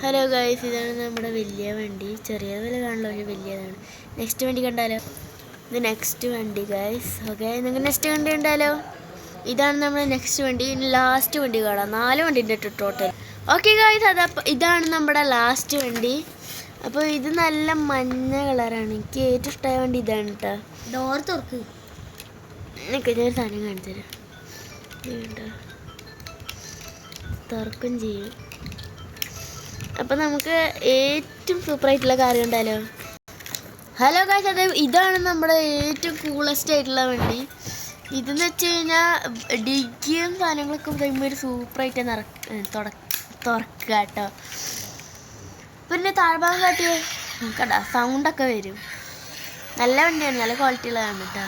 Hello guys, ഇതാണ് നമ്മുടെ വലിയ വണ്ടി. ചെറിയതുപോലെ കാണുമല്ലോ, പക്ഷേ വലിയതാണ്. നെക്സ്റ്റ് വണ്ടി കണ്ടാലോ? ഇത് നെക്സ്റ്റ് വണ്ടി ഗൈസ്. ഓക്കെ, നിങ്ങൾക്ക് നെക്സ്റ്റ് വണ്ടി കണ്ടാലോ? ഇതാണ് നമ്മുടെ നെക്സ്റ്റ് വണ്ടി. ഇനി ലാസ്റ്റ് വണ്ടി കാണാം. 4 വണ്ടി ഉണ്ട് ടോട്ടൽ. ഓക്കെ ഗൈസ്, ഇതാണ് നമ്മുടെ ലാസ്റ്റ് വണ്ടി. അപ്പോൾ ഇത് നല്ല മഞ്ഞ കളറാണ്. എനിക്ക് ഏറ്റവും ഇഷ്ടമായ വണ്ടി ഇതാണ് കേട്ടോ. ഡോർ തുറക്ക്. എനിക്ക് ഞാൻ സാധനം കാണിച്ചു തരാം. കേട്ടോ, തുറക്കും ചെയ്യും. അപ്പം നമുക്ക് ഏറ്റവും സൂപ്പറായിട്ടുള്ള കാർ കണ്ടാലോ? ഹലോ ഗൈസ്, ഇതാണ് നമ്മുടെ ഏറ്റവും കൂളസ്റ്റ് ആയിട്ടുള്ള വണ്ടി. ഇതെന്ന് വെച്ച് കഴിഞ്ഞാൽ ഡിഗ്ഗിയും സാധനങ്ങളൊക്കെ കഴിയുമ്പോൾ ഒരു സൂപ്പറായിട്ട് തുറക്കുക കേട്ടോ. പിന്നെ താഴ്ഭാഗം കാട്ടിയേ കേട്ടോ, സൗണ്ടൊക്കെ വരും. നല്ല വണ്ടിയാണ്, നല്ല ക്വാളിറ്റി ഉള്ളതാണ് കേട്ടോ.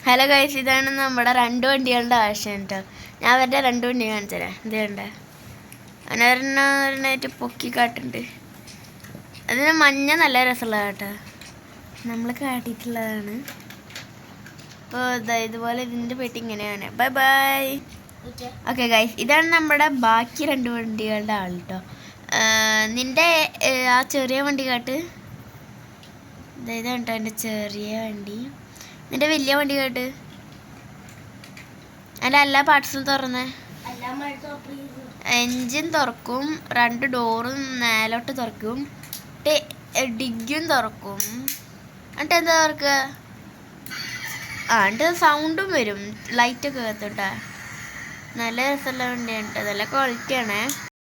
ഹലോ ഗൈസ്, ഇതാണ് നമ്മുടെ 2 വണ്ടികളുടെ ആവശ്യം കേട്ടോ. ഞാൻ അവരുടെ 2 വണ്ടി കാണിച്ചു തരാം. ഇത് കണ്ടേ, അനൊരെണ്ണായിട്ട് പൊക്കിക്കാട്ടുണ്ട്. അതിന് മഞ്ഞ നല്ല രസമുള്ള കേട്ടോ, നമ്മൾ കാട്ടിയിട്ടുള്ളതാണ്. അപ്പോൾ ഇതുപോലെ ഇതിൻ്റെ പെട്ടി ഇങ്ങനെയാണ്. Bye bye. ഓക്കെ ഗൈസ്, ഇതാണ് നമ്മുടെ ബാക്കി 2 വണ്ടികളുടെ ആൾ കേട്ടോ. നിൻ്റെ ആ ചെറിയ വണ്ടി കാട്ട്. ഇതാണ് കേട്ടോ എൻ്റെ ചെറിയ വണ്ടി. നിൻ്റെ വലിയ വണ്ടി കാട്ട്. അതിൻ്റെ എല്ലാ പാർട്സും തുറന്നേ. എൻജിൻ തുറക്കും, 2 ഡോറും മേലോട്ട് തുറക്കും, ഡിഗ്ഗും തുറക്കും. എന്നിട്ട് എന്താ തുറക്കുക? എന്നിട്ട് സൗണ്ടും വരും, ലൈറ്റൊക്കെ കത്തുട്ടാ. നല്ല രസമുള്ള വണ്ടിയാണ് കേട്ടോ, നല്ല ക്വാളിറ്റിയാണേ.